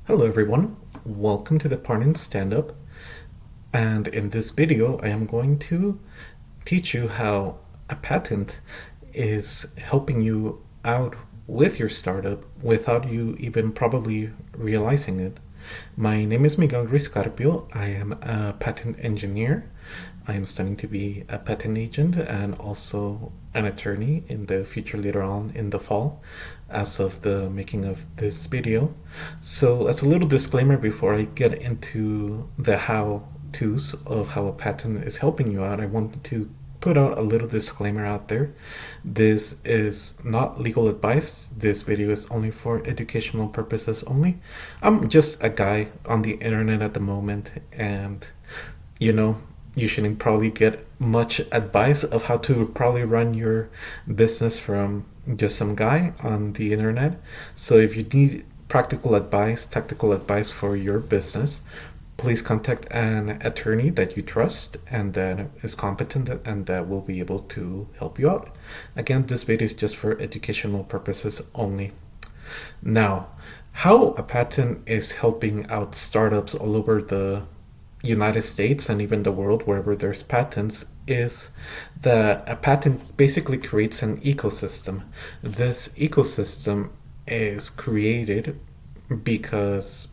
Hello everyone, welcome to the Parnin Stand-Up, and in this video I am going to teach you how a patent is helping you out with your startup without you even probably realizing it. My name is Miguel Ruiz Carpio. I am a patent engineer. I am studying to be a patent agent and also an attorney in the future later on in the fall as of the making of this video. So as a little disclaimer before I get into the how-tos of how a patent is helping you out, I wanted to put out a little disclaimer out there. This is not legal advice. This video is only for educational purposes only. I'm just a guy on the internet at the moment, and you know, you shouldn't probably get much advice of how to probably run your business from just some guy on the internet. So if you need practical advice, tactical advice for your business, please contact an attorney that you trust and that is competent and that will be able to help you out. Again, this video is just for educational purposes only. Now, how a patent is helping out startups all over the United States and even the world wherever there's patents is that a patent basically creates an ecosystem. This ecosystem is created because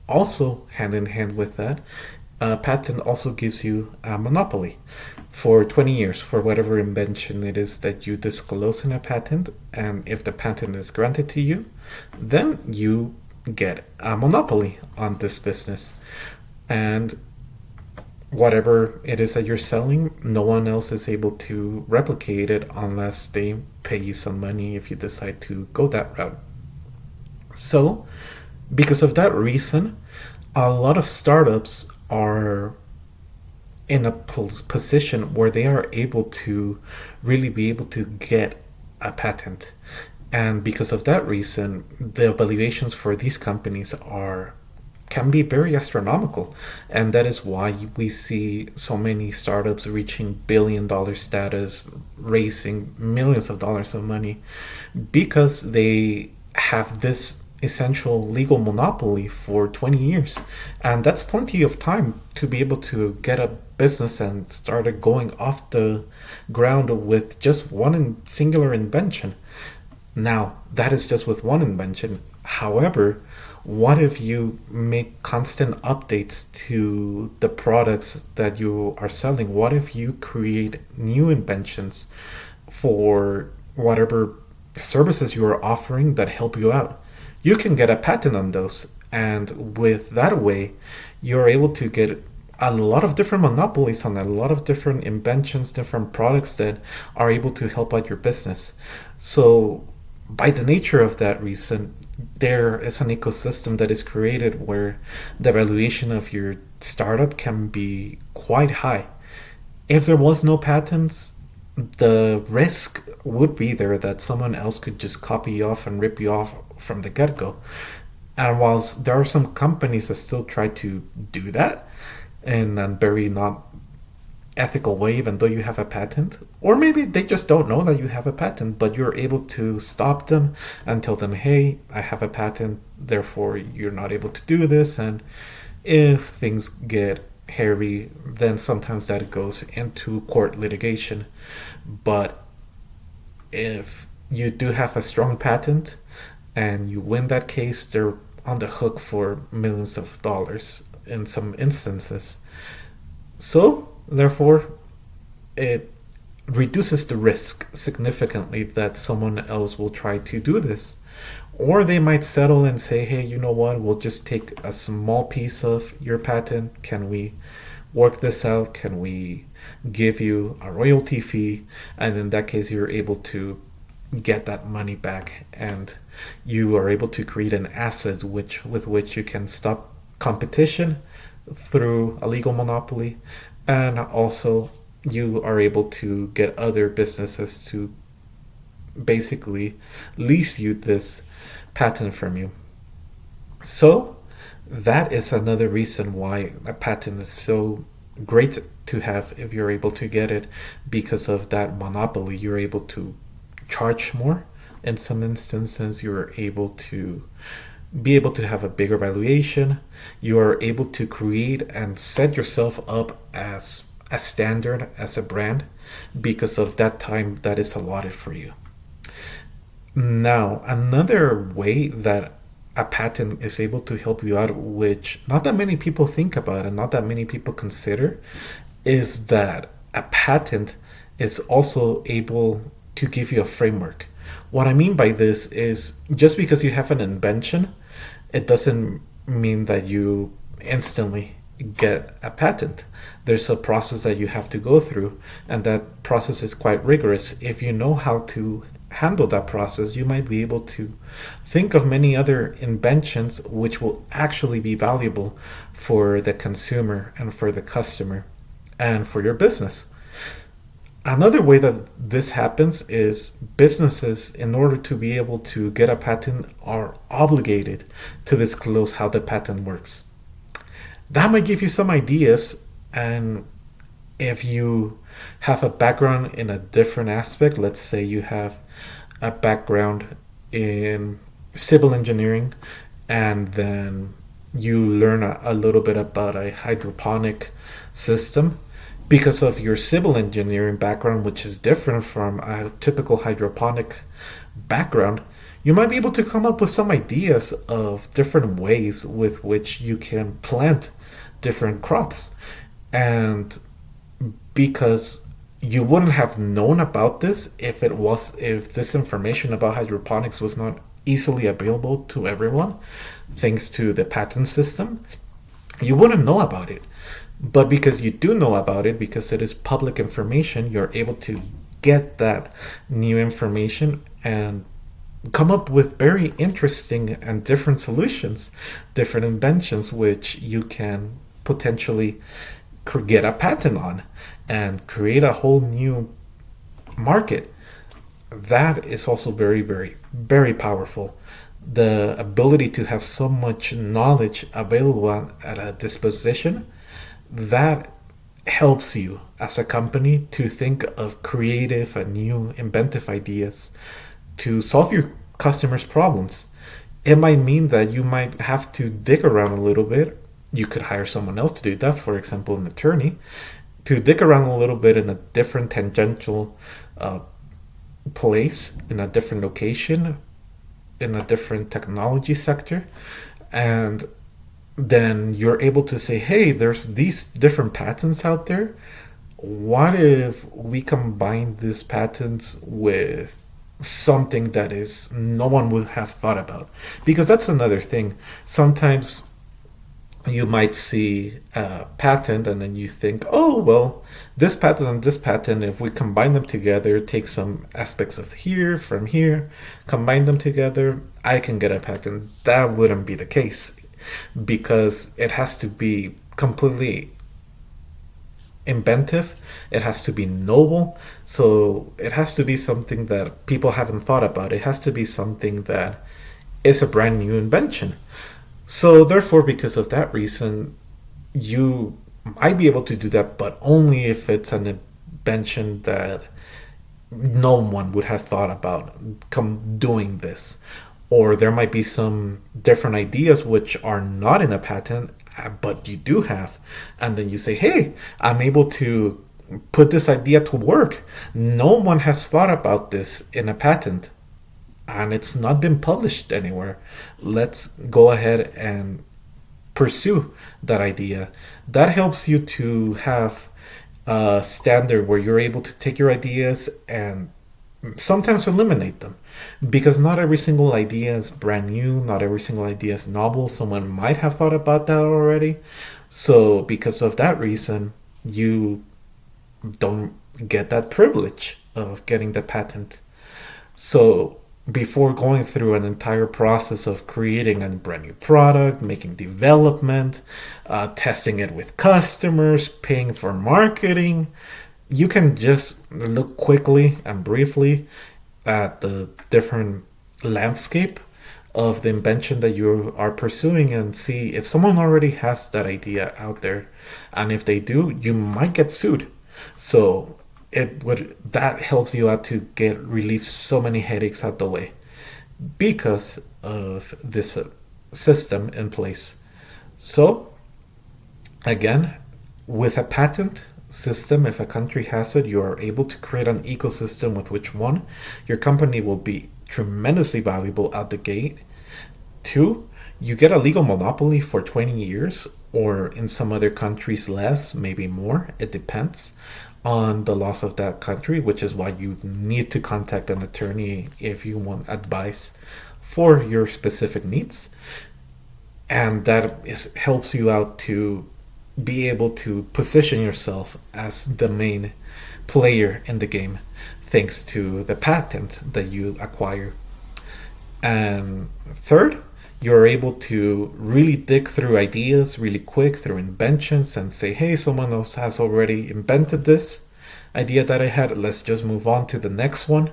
also hand in hand with that, a patent also gives you a monopoly for 20 years for whatever invention it is that you disclose in a patent. And if the patent is granted to you, then you get a monopoly on this business. And whatever it is that you're selling, no one else is able to replicate it unless they pay you some money if you decide to go that route. So, because of that reason, a lot of startups are in a position where they are able to really be able to get a patent. And because of that reason, the valuations for these companies are can be very astronomical, and that is why we see so many startups reaching billion-dollar status, raising millions of dollars of money, because they have this essential legal monopoly for 20 years. And that's plenty of time to be able to get a business and start it going off the ground with just one singular invention. Now, that is just with one invention. However, what if you make constant updates to the products that you are selling? What if you create new inventions for whatever services you are offering that help you out? You can get a patent on those. And with that way, you're able to get a lot of different monopolies on a lot of different inventions, different products that are able to help out your business. So by the nature of that reason, there is an ecosystem that is created where the valuation of your startup can be quite high. If there was no patents, the risk would be there that someone else could just copy you off and rip you off from the get-go. And whilst there are some companies that still try to do that in a very not ethical way, even though you have a patent, or maybe they just don't know that you have a patent, but you're able to stop them and tell them, hey, I have a patent, therefore you're not able to do this. And if things get hairy, then sometimes that goes into court litigation. But if you do have a strong patent and you win that case, they're on the hook for millions of dollars in some instances. So therefore, it reduces the risk significantly that someone else will try to do this. Or they might settle and say, hey, you know what, we'll just take a small piece of your patent. Can we work this out? Can we give you a royalty fee? And in that case, you're able to get that money back, and you are able to create an asset with which you can stop competition through a legal monopoly. And also, you are able to get other businesses to basically lease you this patent from you. So, that is another reason why a patent is so great to have if you're able to get it. Because of that monopoly, you're able to charge more. In some instances, you're able to be able to have a bigger valuation. You are able to create and set yourself up as a standard, as a brand, because of that time that is allotted for you. Now, another way that a patent is able to help you out, which not that many people think about and not that many people consider, is that a patent is also able to give you a framework. What I mean by this is just because you have an invention, it doesn't mean that you instantly get a patent. There's a process that you have to go through, and that process is quite rigorous. If you know how to handle that process, you might be able to think of many other inventions which will actually be valuable for the consumer and for the customer and for your business. Another way that this happens is businesses, in order to be able to get a patent, are obligated to disclose how the patent works. That might give you some ideas, and if you have a background in a different aspect, let's say you have a background in civil engineering, and then you learn a little bit about a hydroponic system. Because of your civil engineering background, which is different from a typical hydroponic background, you might be able to come up with some ideas of different ways with which you can plant different crops. And because you wouldn't have known about this if this information about hydroponics was not easily available to everyone, thanks to the patent system, you wouldn't know about it. But because you do know about it, because it is public information, you're able to get that new information and come up with very interesting and different solutions, different inventions, which you can potentially get a patent on and create a whole new market. That is also very, very, very powerful. The ability to have so much knowledge available at a disposition, that helps you as a company to think of creative and new inventive ideas to solve your customers' problems. It might mean that you might have to dig around a little bit. You could hire someone else to do that, for example, an attorney, to dig around a little bit in a different tangential place, in a different location, in a different technology sector. And then you're able to say, hey, there's these different patents out there. What if we combine these patents with something that is no one would have thought about? Because that's another thing. Sometimes you might see a patent and then you think, oh, well, this patent and this patent, if we combine them together, take some aspects of here from here, combine them together, I can get a patent. That wouldn't be the case, because it has to be completely inventive, it has to be novel, so it has to be something that people haven't thought about. It has to be something that is a brand new invention. So therefore, because of that reason, you might be able to do that, but only if it's an invention that no one would have thought about doing this. Or there might be some different ideas which are not in a patent, but you do have. And then you say, hey, I'm able to put this idea to work. No one has thought about this in a patent, and it's not been published anywhere. Let's go ahead and pursue that idea. That helps you to have a standard where you're able to take your ideas and sometimes eliminate them, because not every single idea is brand new, not every single idea is novel. Someone might have thought about that already. So because of that reason, you don't get that privilege of getting the patent. So before going through an entire process of creating a brand new product, making development, testing it with customers, paying for marketing, you can just look quickly and briefly at the different landscape of the invention that you are pursuing and see if someone already has that idea out there. And if they do, you might get sued. So that helps you out to get relieve so many headaches out the way because of this system in place. So, again, with a patent system, if a country has it, you are able to create an ecosystem with which one, your company will be tremendously valuable out the gate. Two, you get a legal monopoly for 20 years, or in some other countries less, maybe more. It depends on the laws of that country, which is why you need to contact an attorney if you want advice for your specific needs. And helps you out to be able to position yourself as the main player in the game thanks to the patent that you acquire. And third, you're able to really dig through ideas really quick through inventions and say, hey, someone else has already invented this idea that I had. Let's just move on to the next one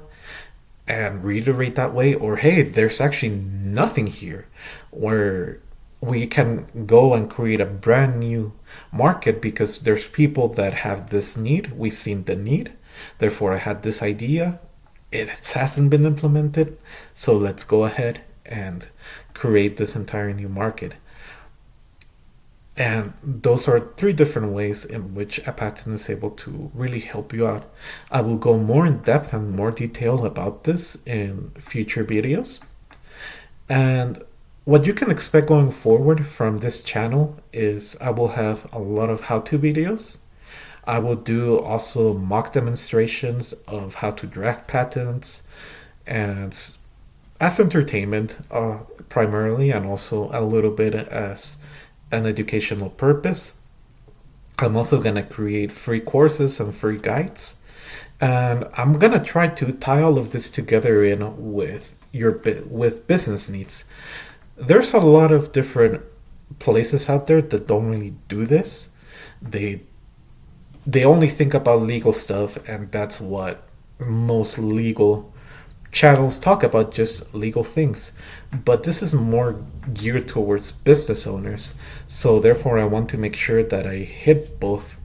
and reiterate that way. Or, hey, there's actually nothing here, where we can go and create a brand new market because there's people that have this need. We've seen the need. Therefore, I had this idea. It hasn't been implemented. So let's go ahead and create this entire new market. And those are three different ways in which a patent is able to really help you out. I will go more in depth and more detail about this in future videos. And what you can expect going forward from this channel is I will have a lot of how-to videos. I will do also mock demonstrations of how to draft patents, and as entertainment primarily, and also a little bit as an educational purpose. I'm also going to create free courses and free guides, and I'm going to try to tie all of this together in with business needs. There's a lot of different places out there that don't really do this. They only think about legal stuff, and that's what most legal channels talk about, just legal things. But this is more geared towards business owners. So therefore I want to make sure that I hit both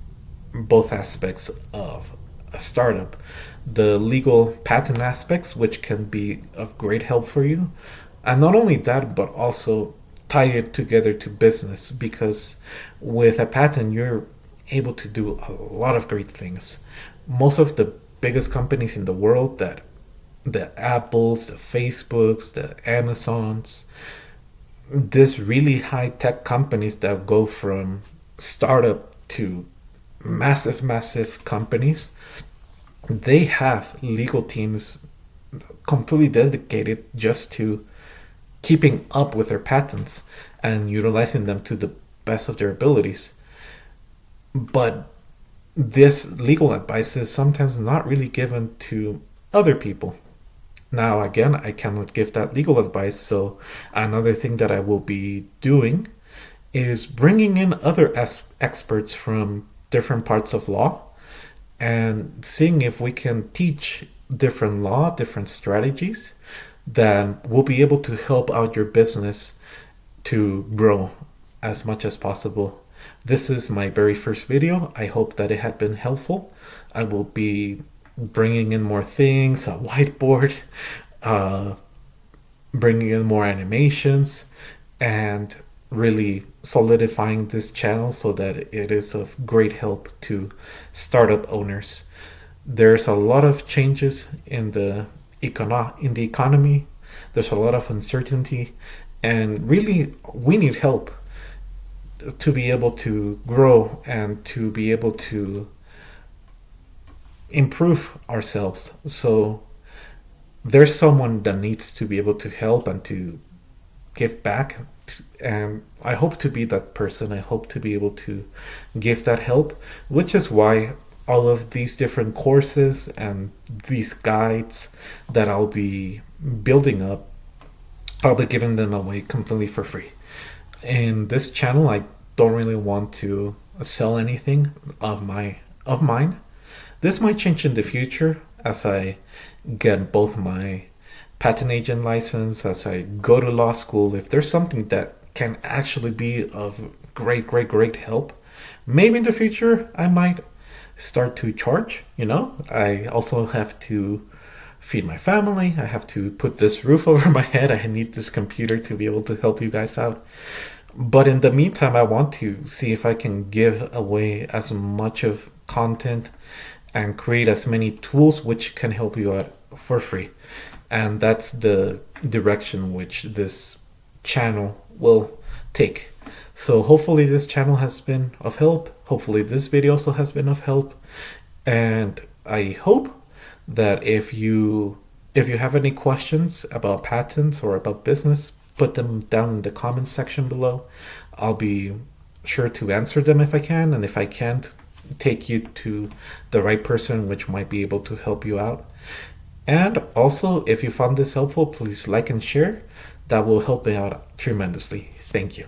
aspects of a startup. The legal patent aspects, which can be of great help for you. And not only that, but also tie it together to business, because with a patent, you're able to do a lot of great things. Most of the biggest companies in the world, that the Apples, the Facebooks, the Amazons, these really high-tech companies that go from startup to massive companies, they have legal teams completely dedicated just to keeping up with their patents and utilizing them to the best of their abilities. But this legal advice is sometimes not really given to other people. Now, again, I cannot give that legal advice, so another thing that I will be doing is bringing in other experts from different parts of law and seeing if we can teach different law, different strategies that will be able to help out your business to grow as much as possible. This is my very first video. I hope that it had been helpful. I will be bringing in more things, a whiteboard, bringing in more animations, and really solidifying this channel so that it is of great help to startup owners. There's a lot of changes in the economy. There's a lot of uncertainty, and really we need help to be able to grow and to be able to improve ourselves. So there's someone that needs to be able to help and to give back, and I hope to be that person. I hope to be able to give that help, which is why all of these different courses and these guides that I'll be building up, I'll be giving them away completely for free. In this channel, I don't really want to sell anything of mine. This might change in the future as I get both my patent agent license, as I go to law school. If there's something that can actually be of great help, maybe in the future I might start to charge. I also have to feed my family. I have to put this roof over my head. I need this computer to be able to help you guys out. But in the meantime, I want to see if I can give away as much of content and create as many tools which can help you out for free. And that's the direction which this channel will take. So hopefully this channel has been of help. Hopefully this video also has been of help. And I hope that if you have any questions about patents or about business, put them down in the comments section below. I'll be sure to answer them if I can, and if I can't, take you to the right person which might be able to help you out. And also, if you found this helpful, please like and share. That will help me out tremendously. Thank you.